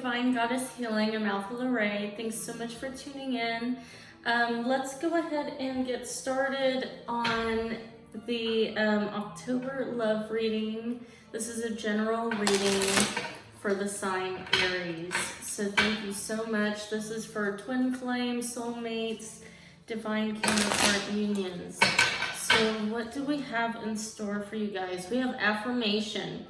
Divine Goddess Healing. I'm Alpha Lorraine. Thanks so much for tuning in. Let's go ahead and get started on the October love reading. This is a general reading for the sign Aries. So thank you so much. This is for twin flames, soulmates, divine counterpart unions. So what do we have in store for you guys? We have affirmation.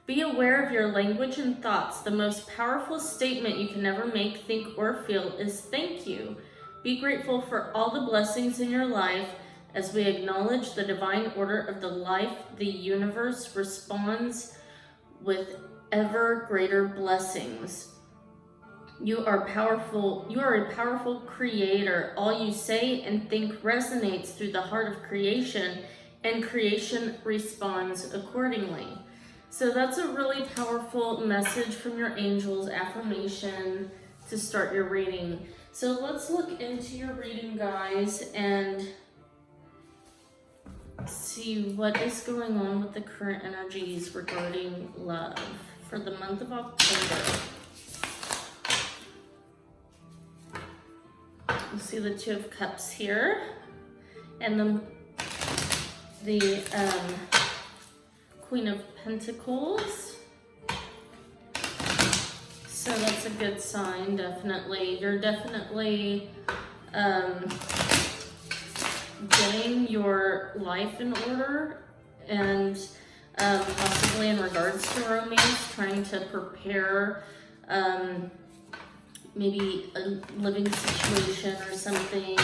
Be aware of your language and thoughts. The most powerful statement you can ever make, think, or feel is thank you. Be grateful for all the blessings in your life as we acknowledge the divine order of the life. The universe responds with ever greater blessings. You are powerful. You are a powerful creator. All you say and think resonates through the heart of creation, and creation responds accordingly. So that's a really powerful message from your angels, affirmation to start your reading. So let's look into your reading, guys, and see what is going on with the current energies regarding love for the month of October. You see the Two of Cups here, and the Queen of Pentacles. So that's a good sign, definitely. You're definitely getting your life in order, and possibly in regards to romance, trying to prepare maybe a living situation or something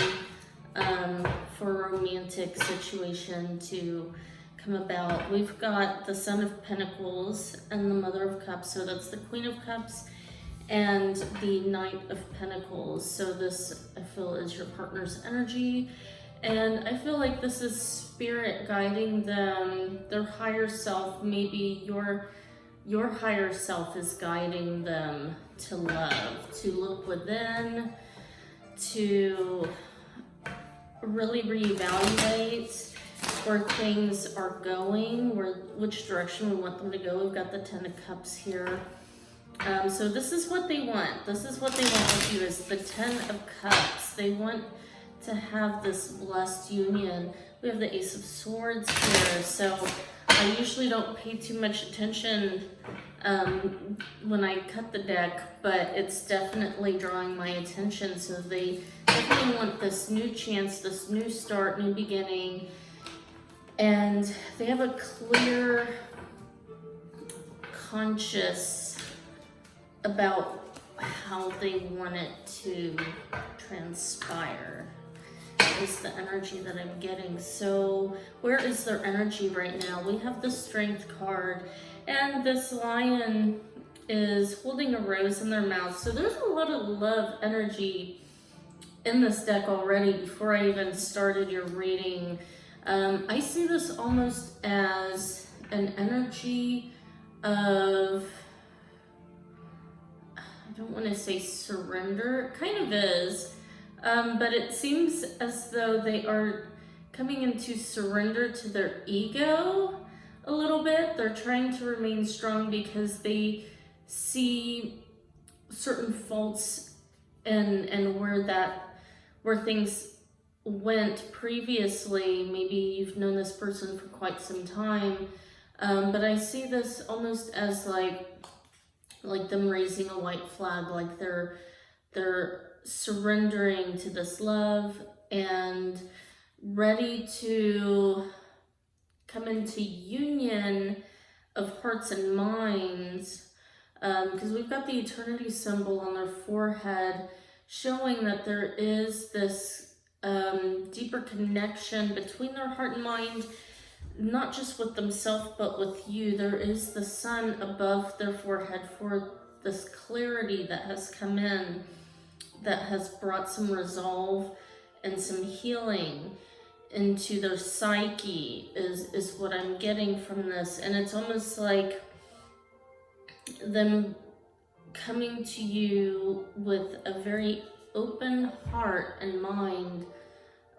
for a romantic situation to come about. We've got the Son of Pentacles and the Mother of Cups, so that's the Queen of Cups and the Knight of Pentacles. So this, I feel, is your partner's energy, and I feel like this is spirit guiding them, their higher self. Maybe your higher self is guiding them to love, to look within, to really reevaluate where things are going, which direction we want them to go. We've got the Ten of Cups here. So this is what they want. This is what they want with you, is the Ten of Cups. They want to have this blessed union. We have the Ace of Swords here. So I usually don't pay too much attention when I cut the deck, but it's definitely drawing my attention. So they definitely want this new chance, this new start, new beginning. And they have a clear conscious about how they want it to transpire. Is the energy that I'm getting. So where is their energy right now? We have the Strength card, and this lion is holding a rose in their mouth. So there's a lot of love energy in this deck already before I even started your reading. I see this almost as an energy of, I don't want to say surrender, it kind of is, but it seems as though they are coming into surrender to their ego a little bit. They're trying to remain strong because they see certain faults and where things went previously. Maybe you've known this person for quite some time, but I see this almost as like them raising a white flag, like they're surrendering to this love and ready to come into union of hearts and minds, because we've got the eternity symbol on their forehead, showing that there is this deeper connection between their heart and mind, not just with themselves, but with you. There is the sun above their forehead for this clarity that has come in, that has brought some resolve and some healing into their psyche, is what I'm getting from this. And it's almost like them coming to you with a very open heart and mind,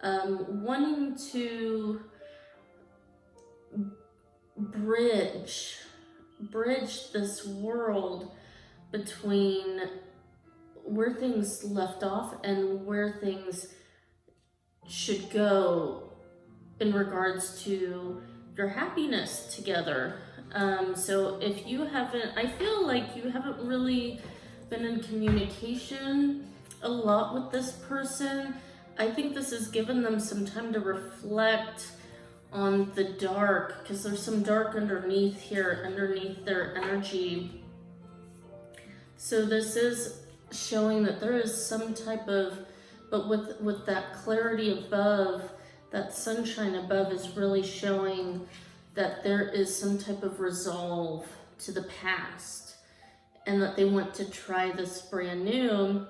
wanting to bridge this world between where things left off and where things should go in regards to your happiness together. So if you haven't, I feel like you haven't really been in communication a lot with this person. I think this has given them some time to reflect on the dark, because there's some dark underneath here, underneath their energy. So this is showing that there is some type of, but with that clarity above, that sunshine above is really showing that there is some type of resolve to the past and that they want to try this brand new.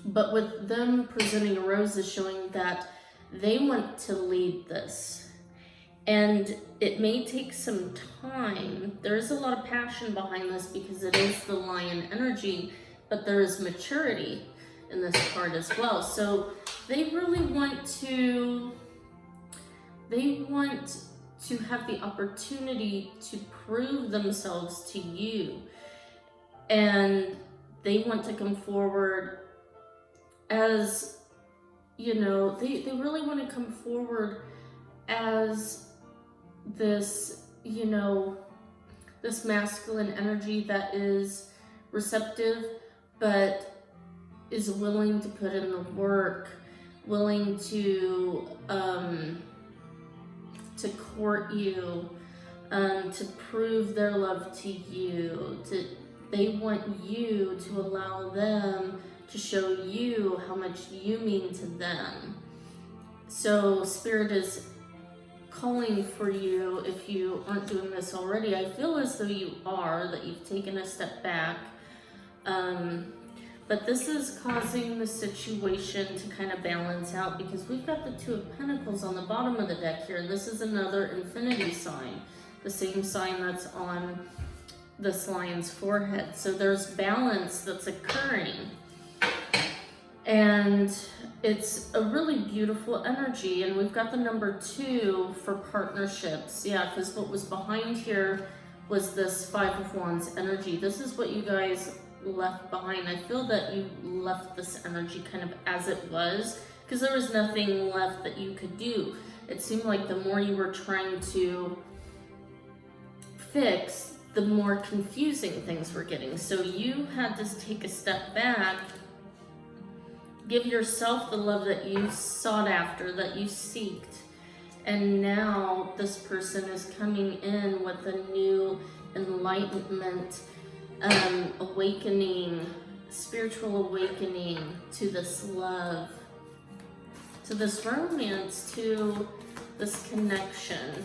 But with them presenting a rose is showing that they want to lead this. And it may take some time. There is a lot of passion behind this because it is the lion energy, but there is maturity in this card as well. So they really want to have the opportunity to prove themselves to you. And they want to come forward as, you know, they really want to come forward as this, you know, this masculine energy that is receptive, but is willing to put in the work, willing to court you, to prove their love to you. They want you to allow them to show you how much you mean to them. So Spirit is calling for you, if you aren't doing this already. I feel as though you are, that you've taken a step back. But this is causing the situation to kind of balance out, because we've got the Two of Pentacles on the bottom of the deck here. This is another infinity sign, the same sign that's on this lion's forehead. So there's balance that's occurring. And it's a really beautiful energy. And we've got the number 2 for partnerships. Yeah, because what was behind here was this Five of Wands energy. This is what you guys left behind. I feel that you left this energy kind of as it was, because there was nothing left that you could do. It seemed like the more you were trying to fix, the more confusing things were getting. So you had to take a step back, give yourself the love that you sought after, that you seeked. And now this person is coming in with a new enlightenment, awakening, spiritual awakening to this love, to this romance, to this connection.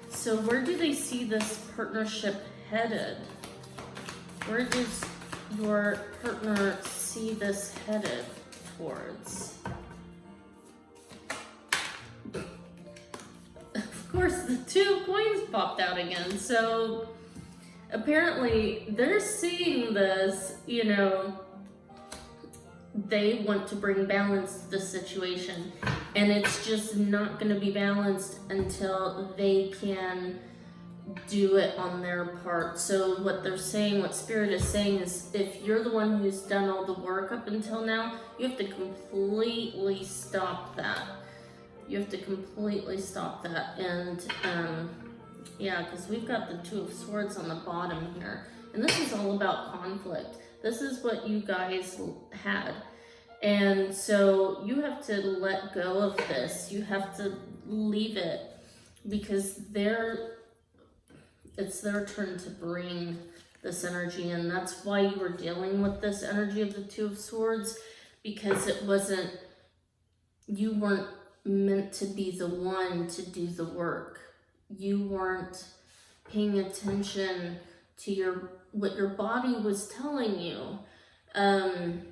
So where do they see this partnership headed? Where does your partner see this headed towards? Of course, the Two of Coins popped out again. So apparently they're seeing this, you know, they want to bring balance to the situation, and it's just not going to be balanced until they can do it on their part. So what they're saying, what Spirit is saying, is if you're the one who's done all the work up until now, you have to completely stop that. You have to completely stop that. And yeah, because we've got the Two of Swords on the bottom here, and this is all about conflict. This is what you guys had. And so you have to let go of this. You have to leave it, because it's their turn to bring this energy in. That's why you were dealing with this energy of the Two of Swords, because you weren't meant to be the one to do the work. You weren't paying attention to what your body was telling you. And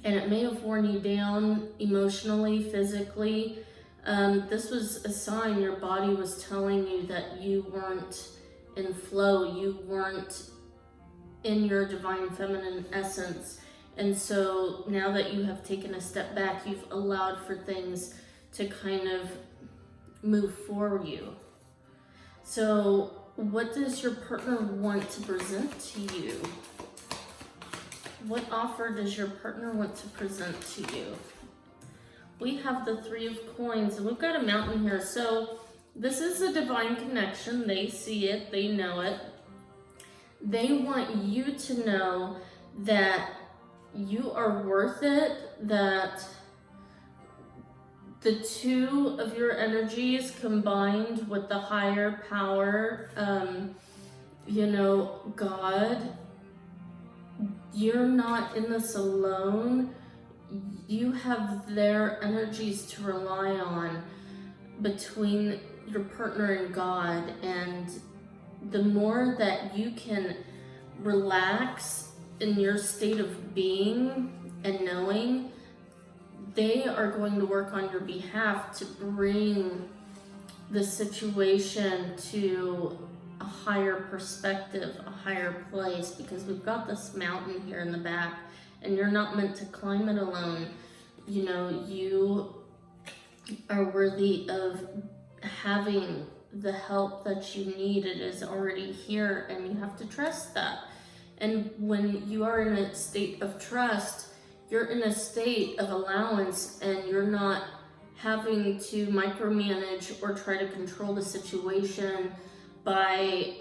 it may have worn you down emotionally, physically. This was a sign your body was telling you that you weren't in flow, you weren't in your divine feminine essence. And so now that you have taken a step back, you've allowed for things to kind of move for you. So what does your partner want to present to you? What offer does your partner want to present to you? We have the Three of Coins, and we've got a mountain here. So this is a divine connection. They see it, they know it. They want you to know that you are worth it, that the two of your energies combined with the higher power, God, you're not in this alone. You have their energies to rely on between your partner and God, and the more that you can relax in your state of being and knowing, they are going to work on your behalf to bring the situation to a higher perspective, a higher place, because we've got this mountain here in the back, and you're not meant to climb it alone. You are worthy of having the help that you need. It is already here, and you have to trust that. And when you are in a state of trust, you're in a state of allowance, and you're not having to micromanage or try to control the situation by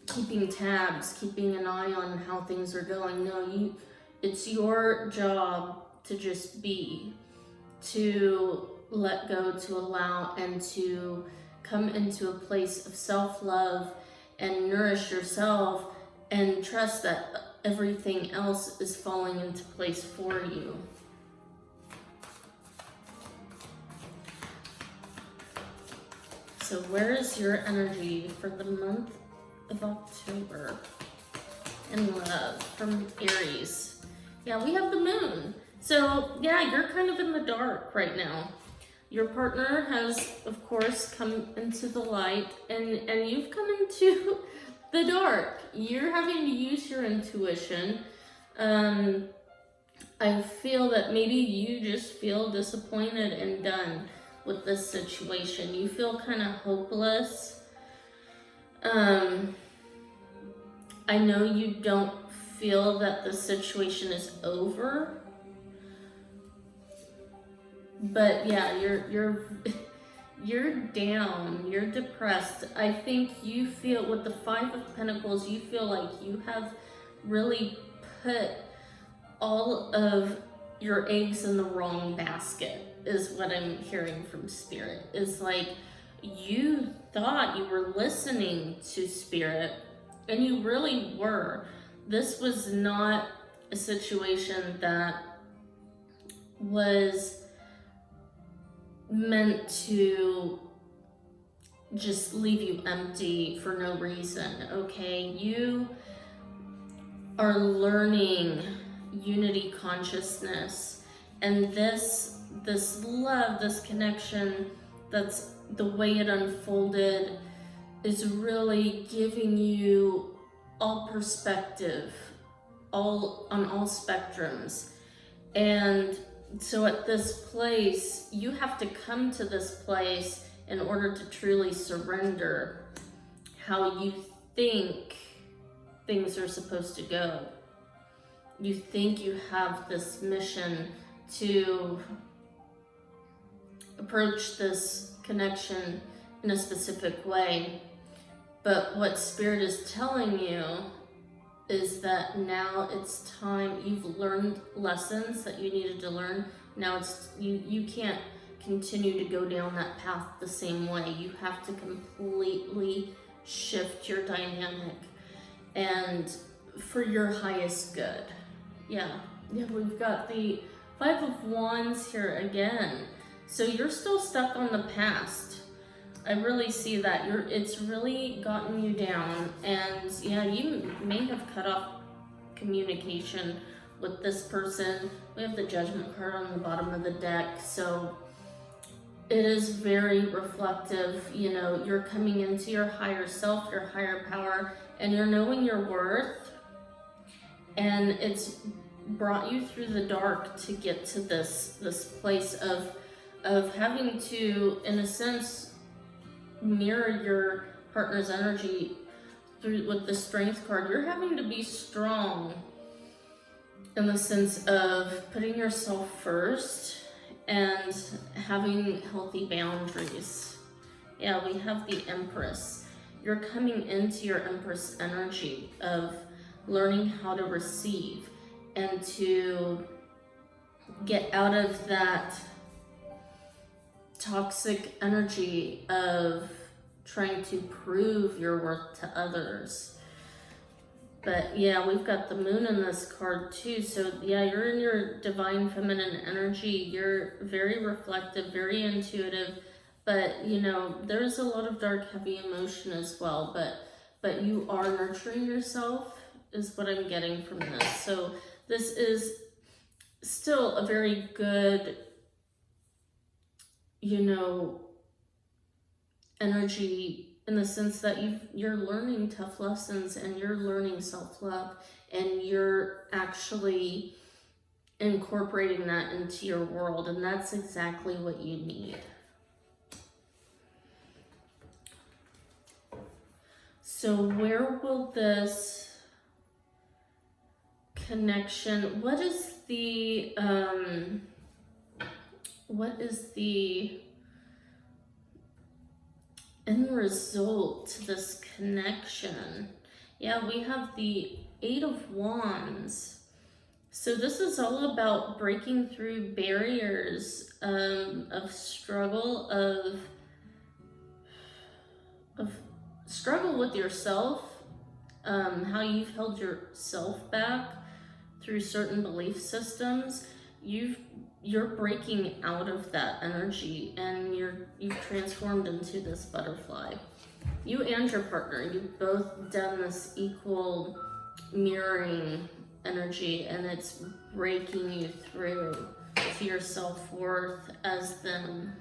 keeping tabs, keeping an eye on how things are going. No, it's your job to just be, to let go, to allow, and to come into a place of self-love and nourish yourself, and trust that everything else is falling into place for you. So where is your energy for the month of October in love from Aries? Yeah, we have the moon. So yeah, you're kind of in the dark right now. Your partner has, of course, come into the light, and you've come into the dark. You're having to use your intuition. I feel that maybe you just feel disappointed and done with this situation. You feel kind of hopeless. I know you don't feel that the situation is over. But yeah, you're down, you're depressed. I think you feel, with the Five of Pentacles, you feel like you have really put all of your eggs in the wrong basket, is what I'm hearing from Spirit. Is like, you thought you were listening to Spirit, and you really were. This was not a situation that was meant to just leave you empty for no reason, okay? You are learning unity consciousness, and this love, this connection, that's the way it unfolded, is really giving you all perspective, on all spectrums. And so at this place, you have to come to this place in order to truly surrender how you think things are supposed to go. You think you have this mission to approach this connection in a specific way, but what Spirit is telling you is that now it's time. You've learned lessons that you needed to learn. Now it's you can't continue to go down that path the same way. You have to completely shift your dynamic, and for your highest good. Yeah, we've got the Five of Wands here again. So you're still stuck on the past. I really see that. It's really gotten you down, and yeah, you may have cut off communication with this person. We have the Judgment card on the bottom of the deck, so it is very reflective. You're coming into your higher self, your higher power, and you're knowing your worth, and it's brought you through the dark to get to this place of having to, in a sense, mirror your partner's energy through with the Strength card, you're having to be strong in the sense of putting yourself first and having healthy boundaries. Yeah, we have the Empress. You're coming into your Empress energy of learning how to receive and to get out of that toxic energy of trying to prove your worth to others. But yeah, we've got the Moon in this card too. So yeah, you're in your divine feminine energy. You're very reflective, very intuitive, but you know, there's a lot of dark, heavy emotion as well, but you are nurturing yourself is what I'm getting from this. So this is still a very good, you know, energy in the sense that you're learning tough lessons and you're learning self-love and you're actually incorporating that into your world, and that's exactly what you need. So where will this connection, what is the end result to this connection? Yeah, we have the Eight of Wands. So this is all about breaking through barriers of struggle, of struggle with yourself, how you've held yourself back through certain belief systems. You're breaking out of that energy and you've transformed into this butterfly. You and your partner, you've both done this equal mirroring energy, and it's breaking you through to your self-worth as them.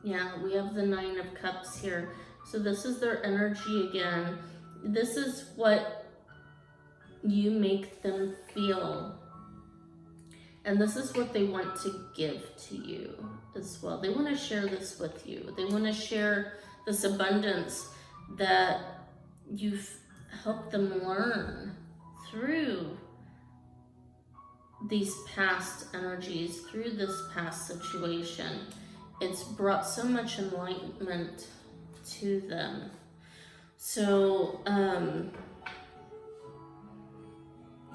Yeah, we have the Nine of Cups here. So this is their energy again. This is what you make them feel. And this is what they want to give to you as well. They want to share this with you. They want to share this abundance that you've helped them learn through these past energies, through this past situation. It's brought so much enlightenment to them. So,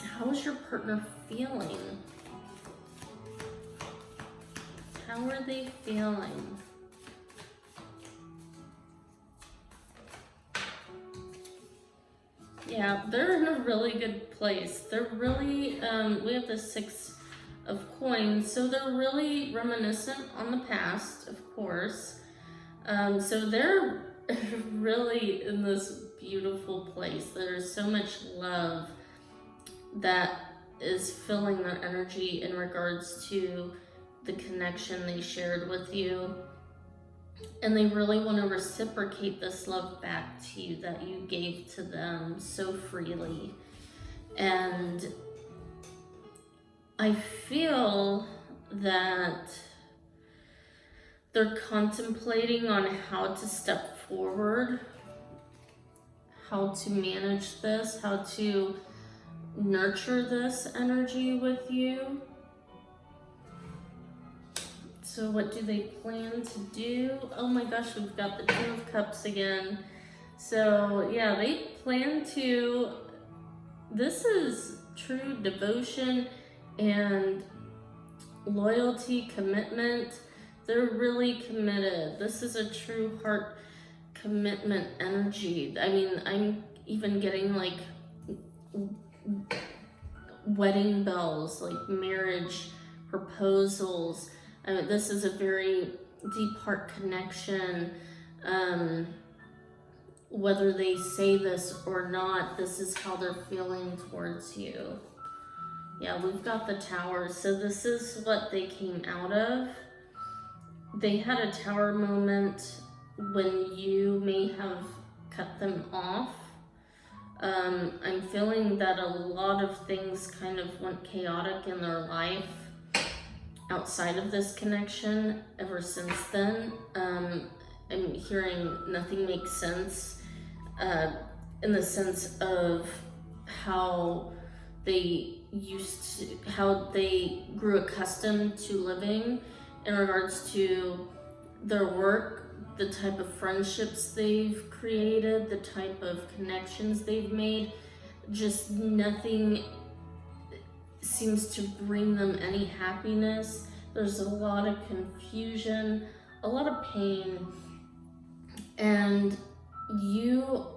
how is your partner feeling? How are they feeling? Yeah, they're in a really good place. They're really, we have the Six of Coins, so they're really reminiscent on the past, of course. So they're really in this beautiful place. There's so much love that is filling their energy in regards to the connection they shared with you. And they really want to reciprocate this love back to you that you gave to them so freely. And I feel that they're contemplating on how to step forward, how to manage this, how to nurture this energy with you. So what do they plan to do? Oh my gosh, we've got the Two of Cups again. So yeah, they plan to, this is true devotion and loyalty, commitment. They're really committed. This is a true heart commitment energy. I mean, I'm even getting like wedding bells, like marriage proposals. This is a very deep heart connection. Whether they say this or not, this is how they're feeling towards you. Yeah, we've got the Tower. So this is what they came out of. They had a Tower moment when you may have cut them off. I'm feeling that a lot of things kind of went chaotic in their life outside of this connection ever since then. I'm hearing nothing makes sense. in the sense of how how they grew accustomed to living in regards to their work, the type of friendships they've created, the type of connections they've made. Just nothing seems to bring them any happiness. There's a lot of confusion, a lot of pain, and you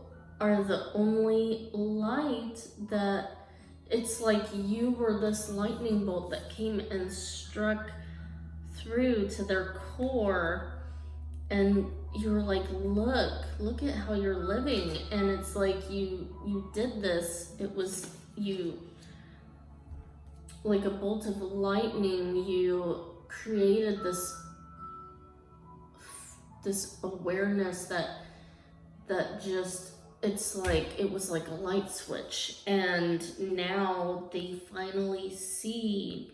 are the only light that, it's like you were this lightning bolt that came and struck through to their core, and you were like, look at how you're living. And it's like you did this, it was you, like a bolt of lightning, you created this awareness that just, it's like, it was like a light switch, and now they finally see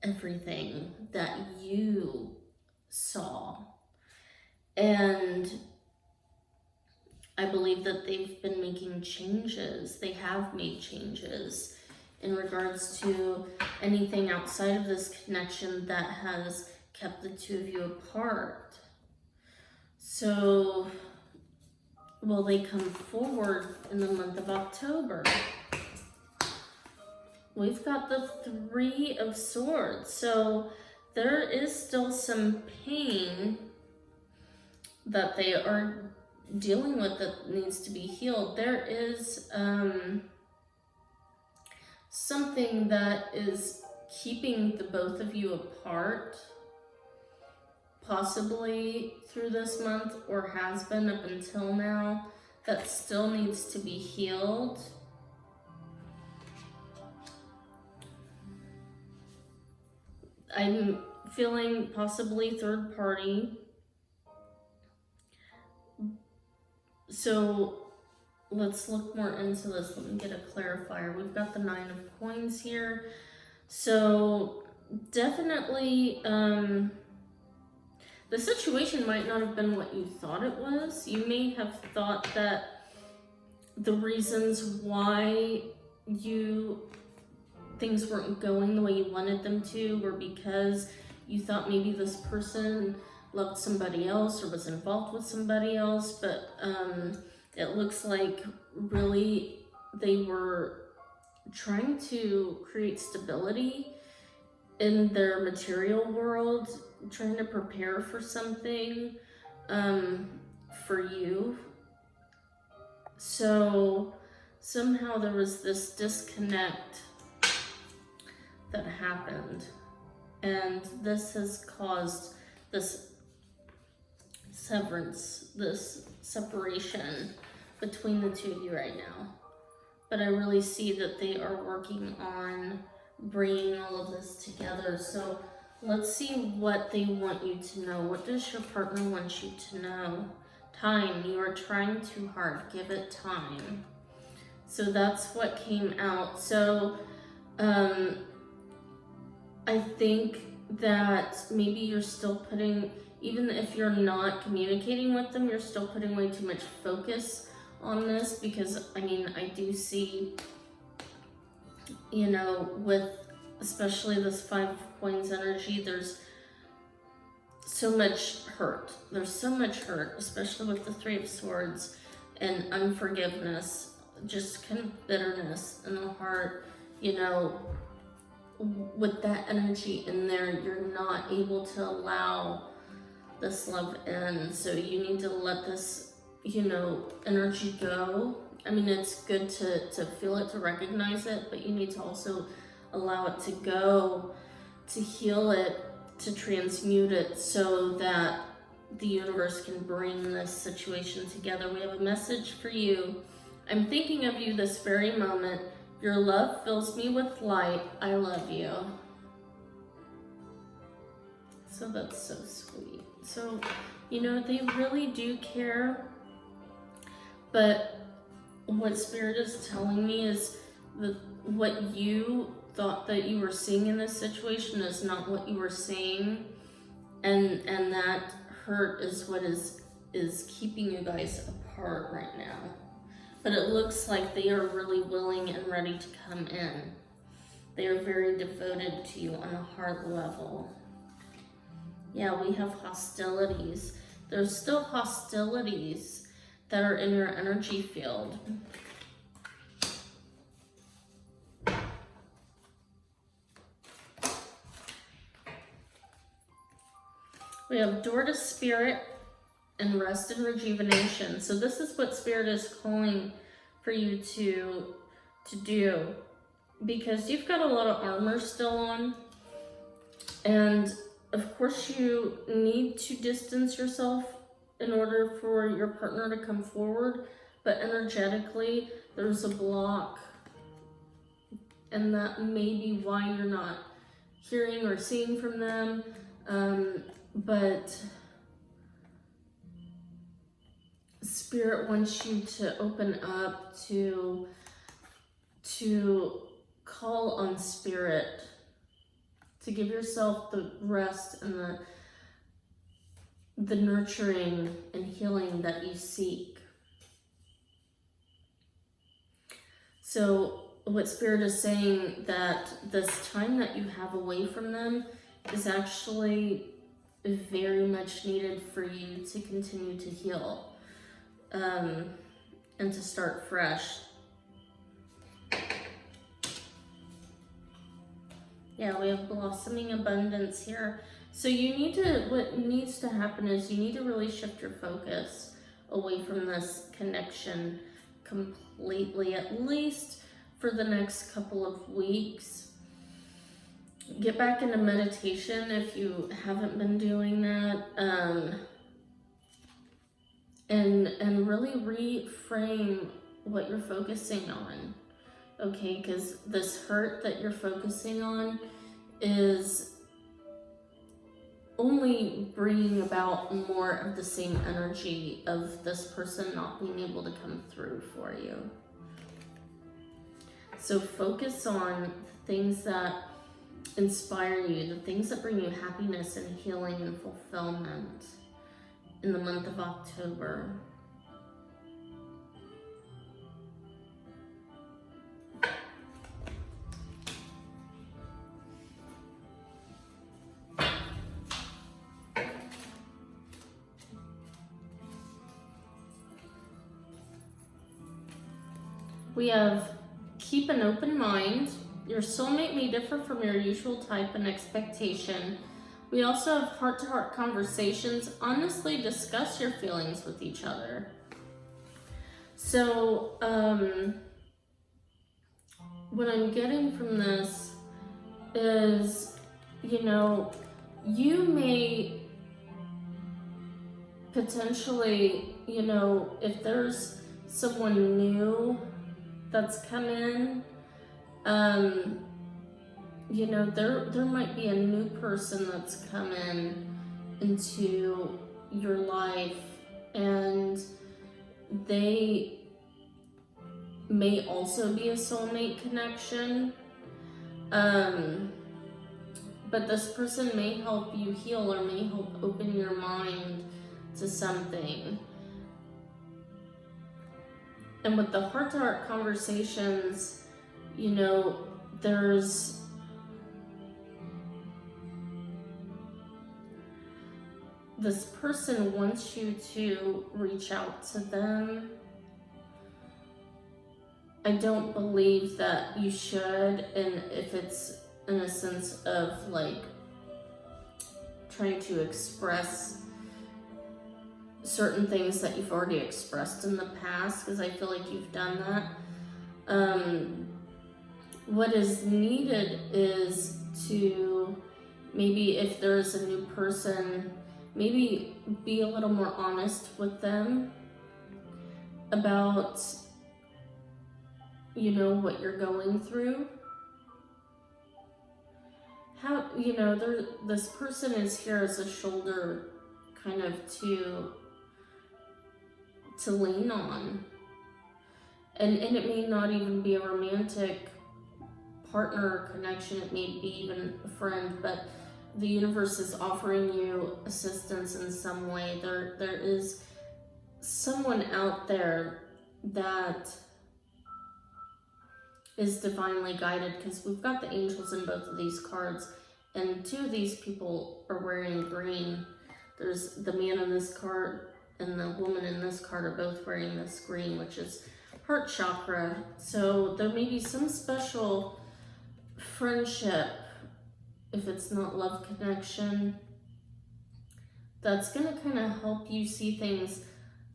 everything that you saw. And I believe that they've been making changes. They have made changes in regards to anything outside of this connection that has kept the two of you apart. So will they come forward in the month of October? We've got the Three of Swords. So there is still some pain that they are dealing with that needs to be healed. There is something that is keeping the both of you apart, possibly through this month, or has been up until now, that still needs to be healed. I'm feeling possibly third party. So let's look more into this. Let me get a clarifier. We've got the Nine of Coins here. So definitely, the situation might not have been what you thought it was. You may have thought that the reasons why things weren't going the way you wanted them to were because you thought maybe this person loved somebody else or was involved with somebody else, but it looks like really they were trying to create stability in their material world, trying to prepare for something for you. So somehow there was this disconnect that happened, and this has caused this severance, this separation between the two of you right now. But I really see that they are working on bringing all of this together. So let's see what they want you to know. What does your partner want you to know? Time. You are trying too hard. Give it time. So that's what came out. So I think that maybe you're still putting, even if you're not communicating with them, you're still putting way too much focus on this, because I mean, I do see, you know, with especially this Five of Coins energy, there's so much hurt. There's so much hurt, especially with the Three of Swords, and unforgiveness, just kind of bitterness in the heart, you know. With that energy in there, you're not able to allow this love in. So you need to let this, you know, energy go. I mean, it's good to feel it, to recognize it, but you need to also allow it to go, to heal it, to transmute it, so that the universe can bring this situation together. We have a message for you. I'm thinking of you this very moment. Your love fills me with light. I love you. So that's so sweet. So, you know, they really do care. But what Spirit is telling me is that what you thought that you were seeing in this situation is not what you were seeing. And that hurt is what is keeping you guys heart right now. But it looks like they are really willing and ready to come in. They are very devoted to you on a heart level. Yeah, we have hostilities. There's still hostilities that are in your energy field. We have door to spirit and rest and rejuvenation. So this is what spirit is calling for you to do, because you've got a lot of armor still on, and of course you need to distance yourself in order for your partner to come forward, but energetically there's a block, and that may be why you're not hearing or seeing from them. But Spirit wants you to open up to call on Spirit, to give yourself the rest and the nurturing and healing that you seek. So what Spirit is saying, that this time that you have away from them is actually very much needed for you to continue to heal, and to start fresh. Yeah, we have blossoming abundance here. So what needs to happen is you need to really shift your focus away from this connection completely, at least for the next couple of weeks. Get back into meditation if you haven't been doing that, and really reframe what you're focusing on, okay? Because this hurt that you're focusing on is only bringing about more of the same energy of this person not being able to come through for you. So focus on things that inspire you, the things that bring you happiness and healing and fulfillment in the month of October. We have keep an open mind. Your soulmate may differ from your usual type and expectation. We also have heart-to-heart conversations. Honestly discuss your feelings with each other. So, what I'm getting from this is, you may potentially, if there's someone new that's come in, there might be a new person that's come into your life, and they may also be a soulmate connection, but this person may help you heal or may help open your mind to something. And with the heart-to-heart conversations, there's this person wants you to reach out to them. I don't believe that you should, and if it's in a sense of like trying to express certain things that you've already expressed in the past, because I feel like you've done that. What is needed is to, maybe if there's a new person, maybe be a little more honest with them about, what you're going through. How, this person is here as a shoulder kind of to lean on. And it may not even be a romantic partner connection, it may be even a friend, but the universe is offering you assistance in some way. There is someone out there that is divinely guided, because we've got the angels in both of these cards, and two of these people are wearing green. There's the man in this card and the woman in this card are both wearing this green, which is heart chakra. So there may be some special friendship, if it's not love connection, that's gonna kind of help you see things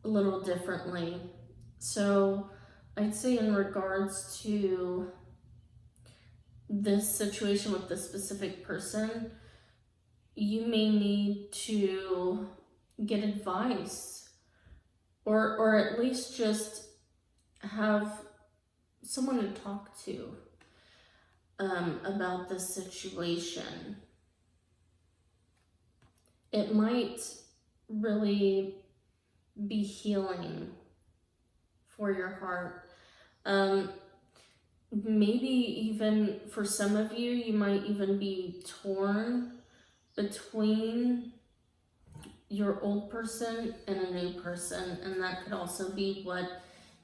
a little differently. So I'd say in regards to this situation with this specific person, you may need to get advice, or at least just have someone to talk to about this situation. It might really be healing for your heart. Maybe even for some of you, you might even be torn between your old person and a new person, and that could also be what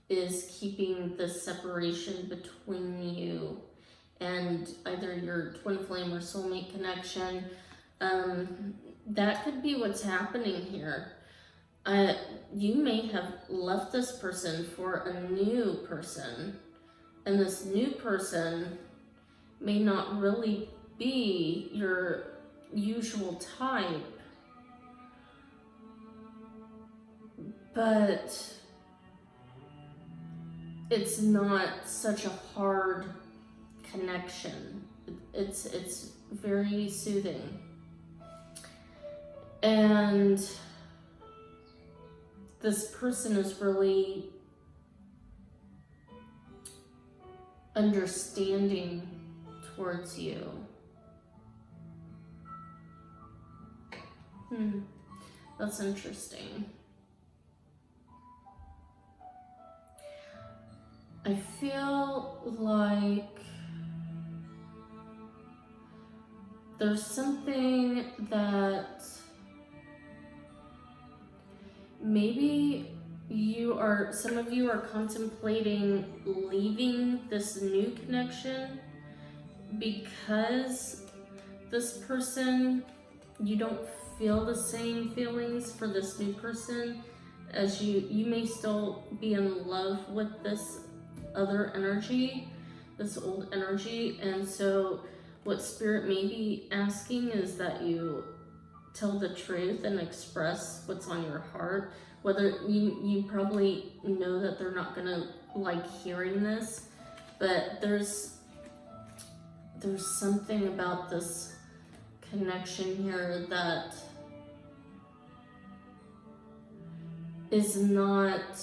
is keeping the separation between you and either your twin flame or soulmate connection. That could be what's happening here. You may have left this person for a new person, and this new person may not really be your usual type, but it's not such a hard connection. It's very soothing. And this person is really understanding towards you. That's interesting. I feel like there's something that maybe some of you are contemplating leaving this new connection because this person, you don't feel the same feelings for this new person as you may still be in love with this other energy, this old energy. And so what Spirit may be asking is that you tell the truth and express what's on your heart. Whether you probably know that they're not gonna like hearing this, but there's something about this connection here that is not,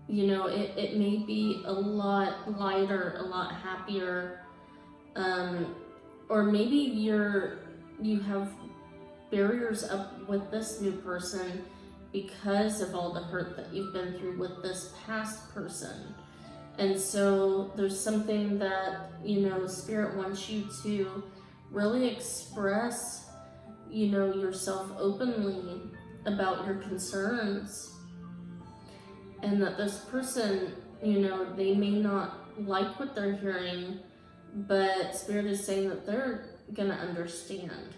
it may be a lot lighter, a lot happier, or maybe you have barriers up with this new person because of all the hurt that you've been through with this past person. And so there's something that, Spirit wants you to really express, yourself openly about your concerns. And that this person, they may not like what they're hearing, but Spirit is saying that they're gonna understand.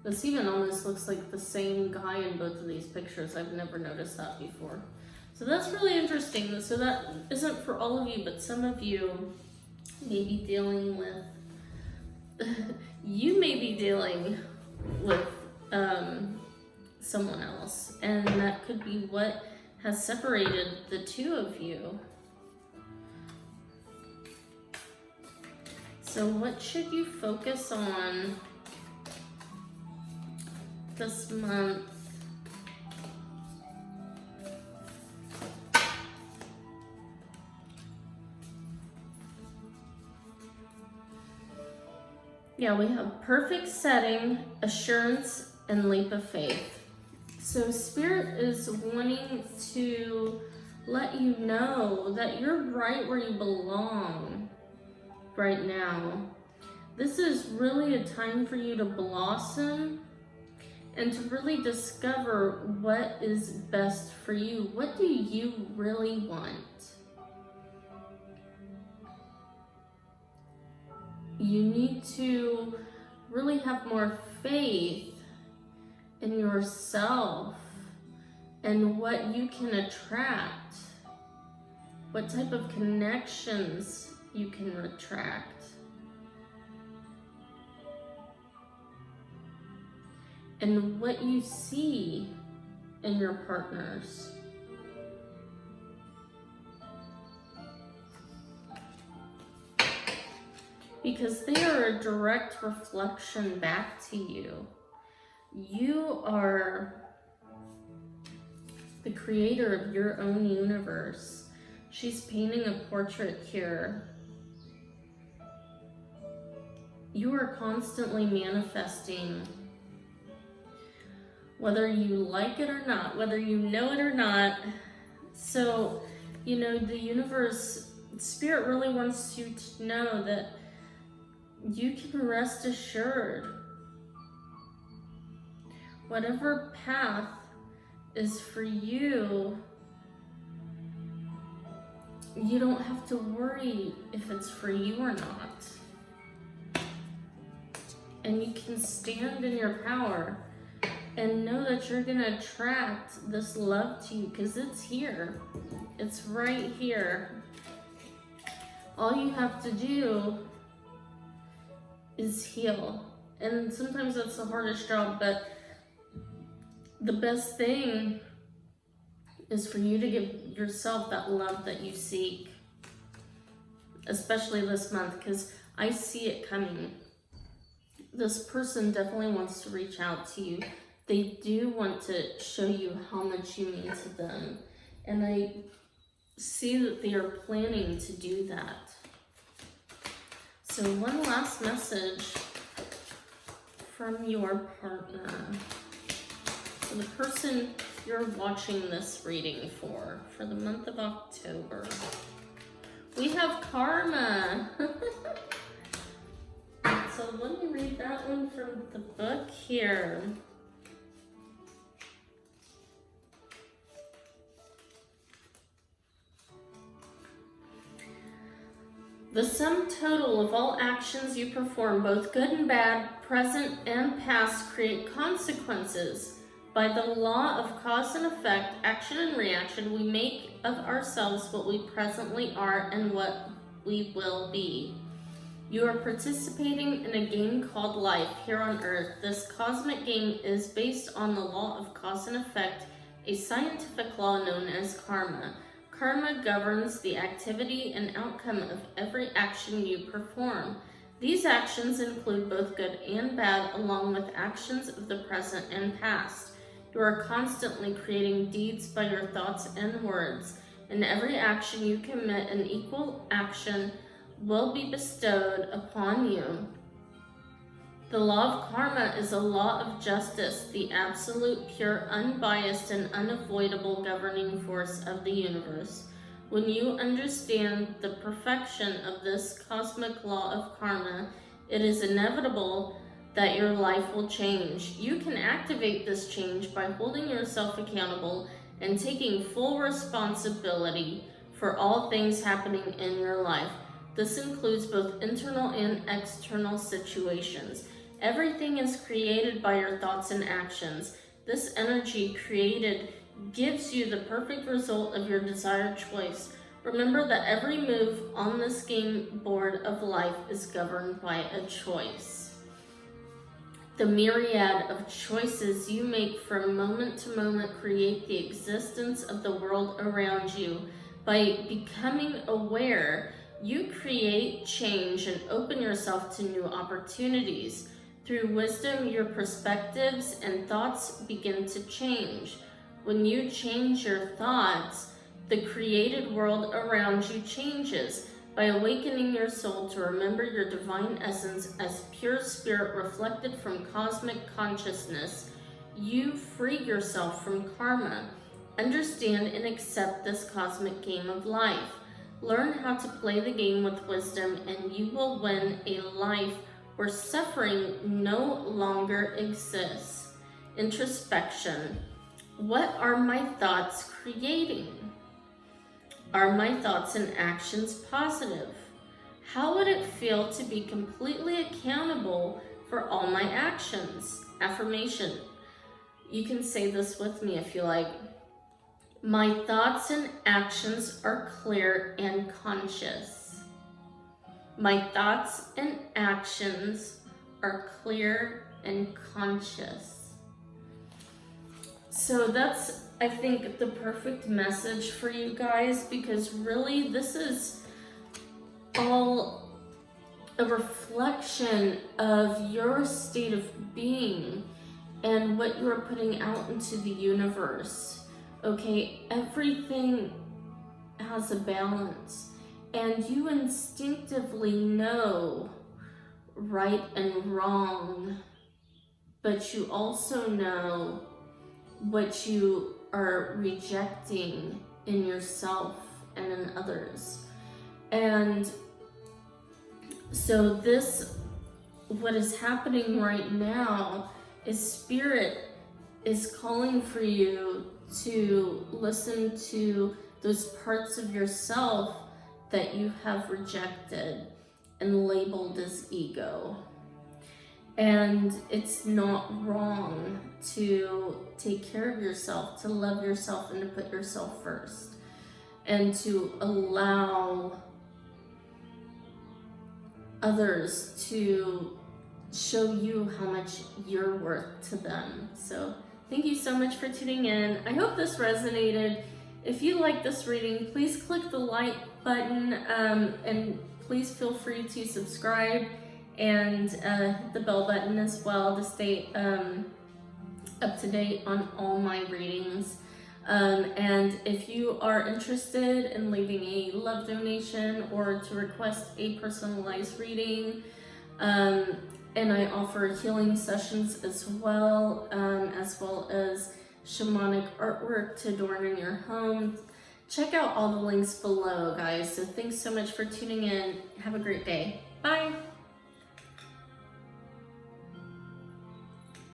This even almost looks like the same guy in both of these pictures. I've never noticed that before. So that's really interesting. So that isn't for all of you, but some of you may be dealing with, someone else. And that could be what has separated the two of you. So what should you focus on this month? Yeah, we have perfect setting, assurance, and leap of faith. So Spirit is wanting to let you know that you're right where you belong right now. This is really a time for you to blossom and to really discover what is best for you. What do you really want? You need to really have more faith in yourself and what you can attract, what type of connections you can attract, and what you see in your partners. Because they are a direct reflection back to you. You are the creator of your own universe. She's painting a portrait here. You are constantly manifesting, whether you like it or not, whether you know it or not. So, you know, the universe, Spirit really wants you to know that you can rest assured. Whatever path is for you, you don't have to worry if it's for you or not. And you can stand in your power and know that you're gonna attract this love to you, because it's here. It's right here. All you have to do is heal. And sometimes that's the hardest job, but the best thing is for you to give yourself that love that you seek, especially this month, because I see it coming. This person definitely wants to reach out to you. They do want to show you how much you mean to them, and I see that they are planning to do that. So one last message from your partner, for the person you're watching this reading for the month of October. We have karma. So let me read that one from the book here. The sum total of all actions you perform, both good and bad, present and past, create consequences. By the law of cause and effect, action and reaction, we make of ourselves what we presently are and what we will be. You are participating in a game called life here on Earth. This cosmic game is based on the law of cause and effect, a scientific law known as karma. Karma governs the activity and outcome of every action you perform. These actions include both good and bad, along with actions of the present and past. You are constantly creating deeds by your thoughts and words. In every action you commit, an equal action will be bestowed upon you. The law of karma is a law of justice, the absolute, pure, unbiased, and unavoidable governing force of the universe. When you understand the perfection of this cosmic law of karma, it is inevitable that your life will change. You can activate this change by holding yourself accountable and taking full responsibility for all things happening in your life. This includes both internal and external situations. Everything is created by your thoughts and actions. This energy created gives you the perfect result of your desired choice. Remember that every move on this game board of life is governed by a choice. The myriad of choices you make from moment to moment create the existence of the world around you. By becoming aware, you create change and open yourself to new opportunities. Through wisdom, your perspectives and thoughts begin to change. When you change your thoughts, the created world around you changes. By awakening your soul to remember your divine essence as pure spirit reflected from cosmic consciousness, you free yourself from karma. Understand and accept this cosmic game of life. Learn how to play the game with wisdom, and you will win a life where suffering no longer exists. introspection. What are my thoughts creating? Are my thoughts and actions positive? How would it feel to be completely accountable for all my actions? Affirmation. You can say this with me if you like. My thoughts and actions are clear and conscious. My thoughts and actions are clear and conscious. So that's, I think, the perfect message for you guys, because really this is all a reflection of your state of being and what you're putting out into the universe. Okay, everything has a balance, and you instinctively know right and wrong, but you also know what you are rejecting in yourself and in others. And so this, what is happening right now is Spirit is calling for you to listen to those parts of yourself that you have rejected and labeled as ego. And it's not wrong to take care of yourself, to love yourself, and to put yourself first, and to allow others to show you how much you're worth to them. So thank you so much for tuning in. I hope this resonated. If you like this reading, please click the like button, and please feel free to subscribe and hit the bell button as well to stay up to date on all my readings. And if you are interested in leaving a love donation or to request a personalized reading, and I offer healing sessions as well as shamanic artwork to adorn in your home. Check out all the links below, guys. So thanks so much for tuning in. Have a great day. Bye.